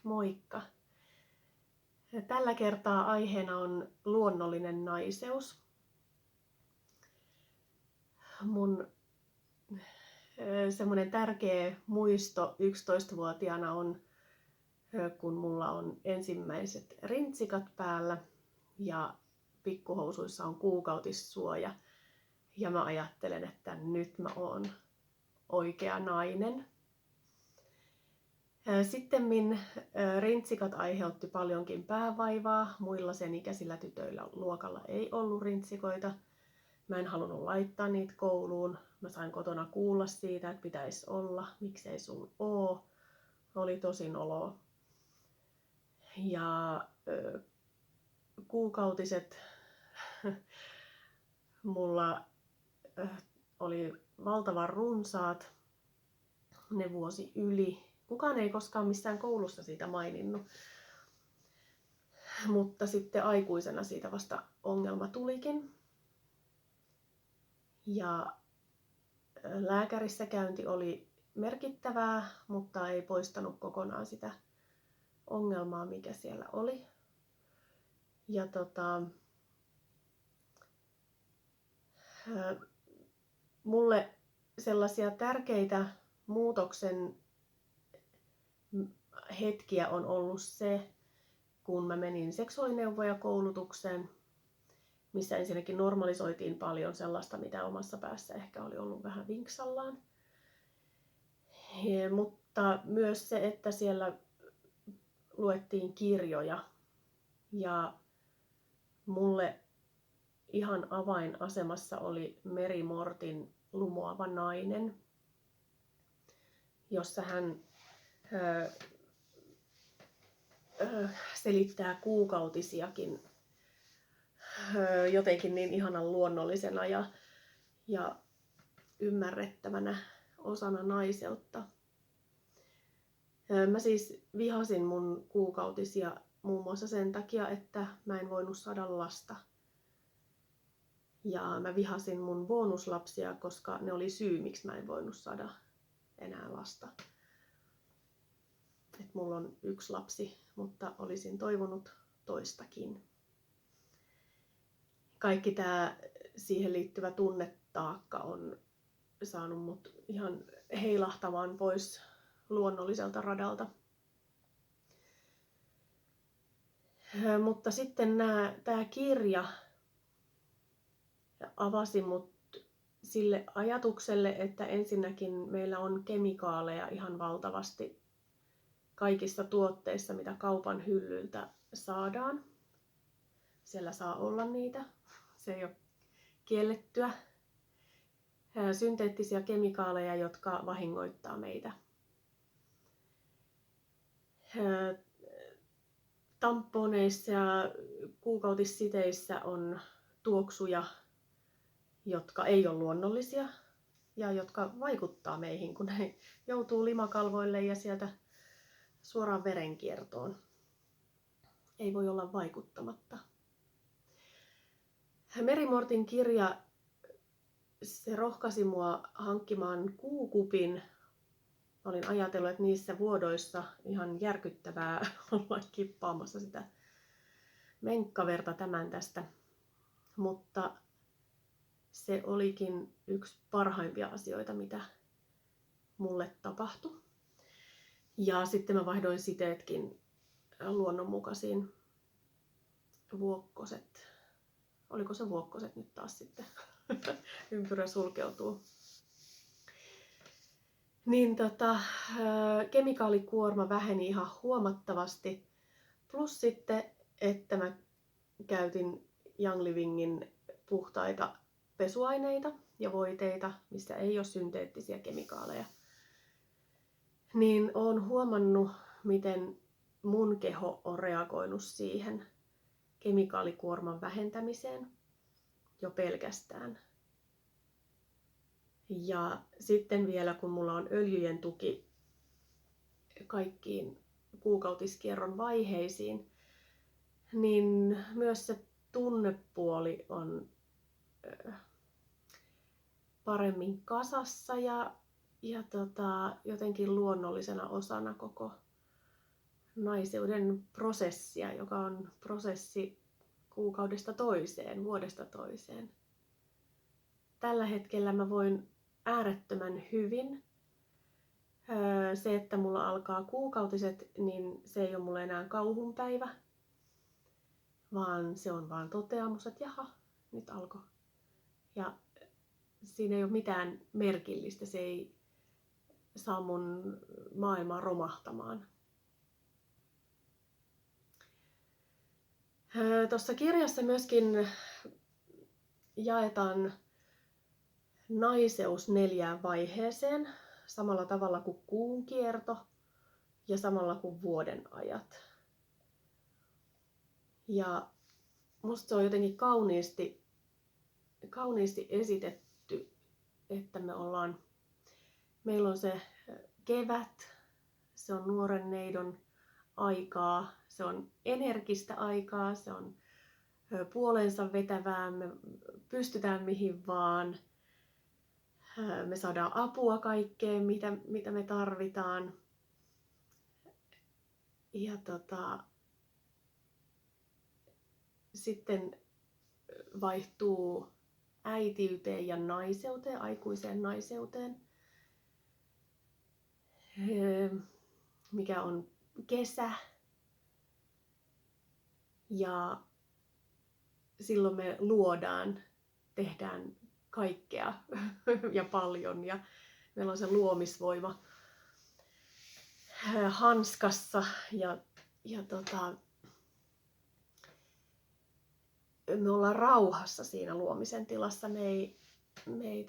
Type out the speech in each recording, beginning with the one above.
Moikka! Tällä kertaa aiheena on luonnollinen naiseus. Mun semmoinen tärkeä muisto 11-vuotiaana on, kun mulla on ensimmäiset rintsikat päällä ja pikkuhousuissa on kuukautissuoja. Ja mä ajattelen, että nyt mä oon oikea nainen. Sittemmin rintsikat aiheutti paljonkin päävaivaa. Muilla sen ikäisillä tytöillä luokalla ei ollut rintsikoita. Mä en halunnut laittaa niitä kouluun. Mä sain kotona kuulla siitä, että pitäisi olla. Miksei sun oo? Oli tosi noloa. Ja kuukautiset mulla oli valtavan runsaat. Ne vuosi yli. Kukaan ei koskaan missään koulussa siitä maininnut. Mutta sitten aikuisena siitä vasta ongelma tulikin. Ja lääkärissä käynti oli merkittävää, mutta ei poistanut kokonaan sitä ongelmaa, mikä siellä oli. Ja mulle sellaisia tärkeitä muutoksen hetkiä on ollut se, kun mä menin seksuaalineuvojakoulutukseen, missä ensinnäkin normalisoitiin paljon sellaista, mitä omassa päässä ehkä oli ollut vähän vinksallaan. Mutta myös se, että siellä luettiin kirjoja. Ja mulle ihan avainasemassa oli Mary Mortin Lumoava nainen, jossa hän selittää kuukautisiakin jotenkin niin ihanan luonnollisena ja ymmärrettävänä osana naiseutta. Mä siis vihasin mun kuukautisia muun muassa sen takia, että mä en voinut saada lasta. Ja mä vihasin mun bonuslapsia, koska ne oli syy, miksi mä en voinut saada enää lasta. Et mulla on 1 lapsi, mutta olisin toivonut toistakin. Kaikki tää siihen liittyvä tunnetaakka on saanut mut ihan heilahtamaan pois luonnolliselta radalta. Mutta sitten tää kirja avasi mut sille ajatukselle, että ensinnäkin meillä on kemikaaleja ihan valtavasti kaikissa tuotteissa, mitä kaupan hyllyltä saadaan. Siellä saa olla niitä. Se ei ole kiellettyä. Synteettisiä kemikaaleja, jotka vahingoittaa meitä. Tamponeissa ja kuukautissiteissä on tuoksuja, jotka ei ole luonnollisia ja jotka vaikuttaa meihin, kun ne joutuu limakalvoille ja sieltä suoraan verenkiertoon. Ei voi olla vaikuttamatta. Mary Mortin kirja, se rohkaisi mua hankkimaan kuukupin. Olin ajatellut, että niissä vuodoissa ihan järkyttävää olla kippaamassa sitä menkkaverta tämän tästä. Mutta se olikin yksi parhaimpia asioita, mitä mulle tapahtui. Ja sitten mä vaihdoin siteetkin luonnonmukaisiin vuokkoset. Oliko se vuokkoset nyt taas sitten? Ympyrä sulkeutuu. Niin kemikaalikuorma väheni ihan huomattavasti. Plus sitten, että mä käytin Young Livingin puhtaita pesuaineita ja voiteita, missä ei ole synteettisiä kemikaaleja. Niin oon huomannut, miten mun keho on reagoinut siihen kemikaalikuorman vähentämiseen jo pelkästään. Ja sitten vielä, kun mulla on öljyjen tuki kaikkiin kuukautiskierron vaiheisiin, niin myös se tunnepuoli on paremmin kasassa ja jotenkin luonnollisena osana koko naiseuden prosessia, joka on prosessi kuukaudesta toiseen, vuodesta toiseen. Tällä hetkellä mä voin äärettömän hyvin. Se, että mulla alkaa kuukautiset, niin se ei ole mulle enää kauhunpäivä, vaan se on vaan toteamus, että jaha, nyt alkoi. Ja siinä ei ole mitään merkillistä, se ei saa mun maailmaa romahtamaan. Tuossa kirjassa myöskin jaetaan naiseus 4 vaiheeseen, samalla tavalla kuin kuun kierto ja samalla kuin vuoden ajat. Ja musta se on jotenkin kauniisti esitetty, että meillä on se kevät, se on nuoren neidon aikaa, se on energistä aikaa, se on puolensa vetävää, me pystytään mihin vaan, me saadaan apua kaikkeen, mitä me tarvitaan. Ja sitten vaihtuu äitiyteen ja naiseuteen, aikuiseen naiseuteen, mikä on kesä. Ja silloin me tehdään kaikkea ja paljon ja meillä on se luomisvoima hanskassa ja me ollaan rauhassa siinä luomisen tilassa. Me ei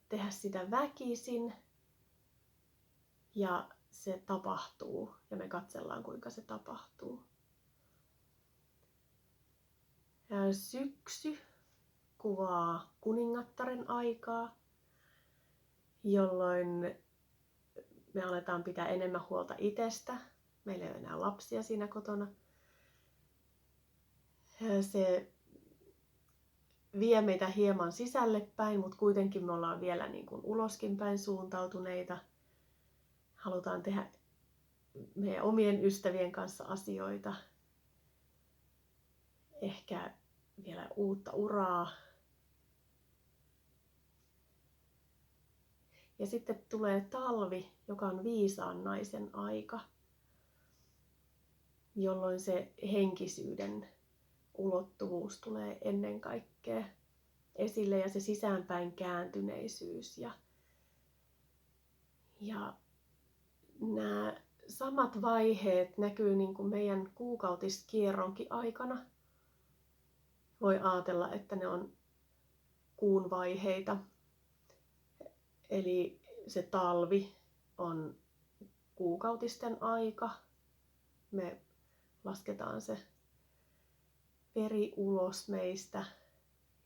tehdä sitä väkisin ja se tapahtuu ja me katsellaan kuinka se tapahtuu. Syksy kuvaa kuningattaren aikaa, jolloin me aletaan pitää enemmän huolta itsestä. Meillä ei ole enää lapsia siinä kotona. Se vie meitä hieman sisälle päin, mutta kuitenkin me ollaan vielä niin kuin uloskin päin suuntautuneita. Halutaan tehdä meidän omien ystävien kanssa asioita. Ehkä vielä uutta uraa. Ja sitten tulee talvi, joka on viisaan naisen aika, jolloin se henkisyyden ulottuvuus tulee ennen kaikkea esille ja se sisäänpäin kääntyneisyys. Ja nämä samat vaiheet näkyy niin kuin meidän kuukautiskierronkin aikana. Voi ajatella, että ne on kuun vaiheita. Eli se talvi on kuukautisten aika. Me lasketaan se veri ulos meistä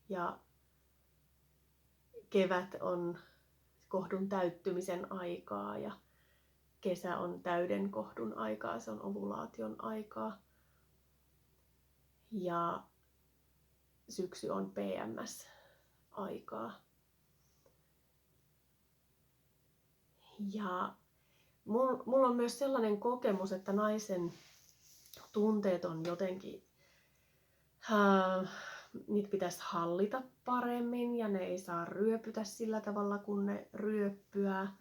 ja kevät on kohdun täyttymisen aikaa ja kesä on täyden kohdun aikaa, se on ovulaation aikaa. Ja syksy on PMS-aikaa. Ja mulla on myös sellainen kokemus, että naisen tunteet on jotenkin, niitä pitäisi hallita paremmin ja ne ei saa ryöpytä sillä tavalla, kun ne ryöppyää.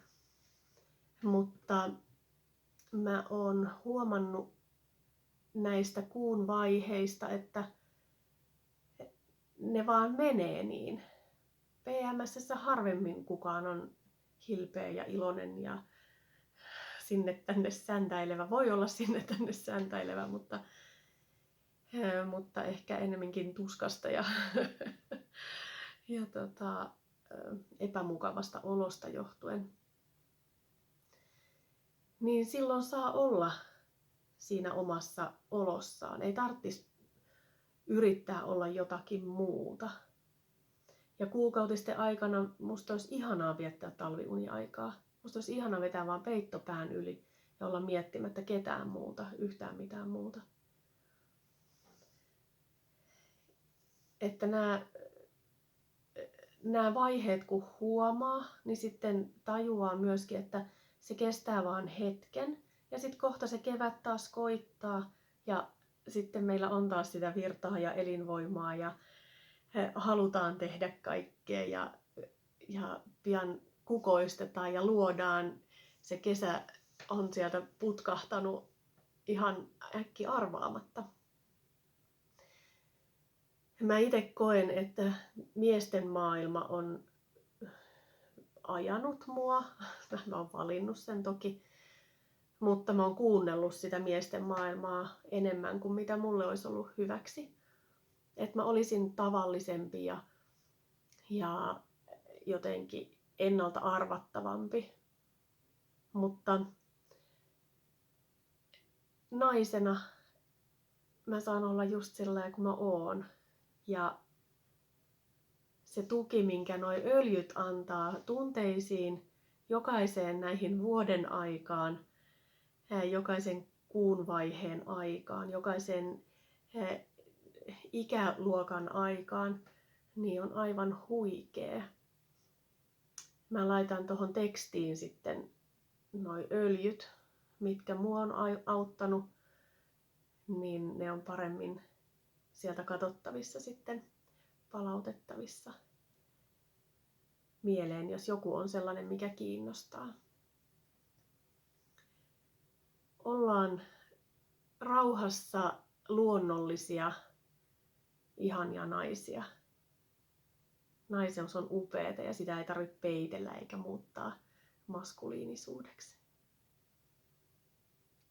Mutta mä oon huomannut näistä kuun vaiheista, että ne vaan menee niin. PMS:ssä harvemmin kukaan on hilpeä ja iloinen ja sinne tänne säntäilevä. Voi olla sinne tänne säntäilevä, mutta ehkä enemmänkin tuskasta ja epämukavasta olosta johtuen. Niin silloin saa olla siinä omassa olossaan. Ei tarvitsisi yrittää olla jotakin muuta. Ja kuukautisten aikana musta olisi ihanaa viettää talviuniaikaa. Musta olisi ihanaa vetää vaan peitto pään yli ja olla miettimättä ketään muuta, yhtään mitään muuta. Että nämä vaiheet kun huomaa, niin sitten tajuaa myöskin, että se kestää vaan hetken Ja sitten kohta se kevät taas koittaa ja sitten meillä on taas sitä virtaa ja elinvoimaa ja halutaan tehdä kaikkea ja pian kukoistetaan ja luodaan. Se kesä on sieltä putkahtanut ihan äkki arvaamatta. Mä itse koen, että miesten maailma on ajanut mua. Mä oon valinnut sen toki. Mutta mä oon kuunnellut sitä miesten maailmaa enemmän kuin mitä mulle olisi ollut hyväksi. Että mä olisin tavallisempi ja jotenkin ennalta arvattavampi. Mutta naisena mä saan olla just sellainen kuin mä oon. Ja se tuki, minkä noi öljyt antaa tunteisiin, jokaiseen näihin vuoden aikaan, jokaisen kuun vaiheen aikaan, jokaisen ikäluokan aikaan, niin on aivan huikea. Mä laitan tuohon tekstiin sitten noi öljyt, mitkä mua on auttanut, niin ne on paremmin sieltä katsottavissa sitten, palautettavissa mieleen, jos joku on sellainen, mikä kiinnostaa. Ollaan rauhassa luonnollisia, ihania naisia. Naiseus on upeata ja sitä ei tarvitse peitellä eikä muuttaa maskuliinisuudeksi.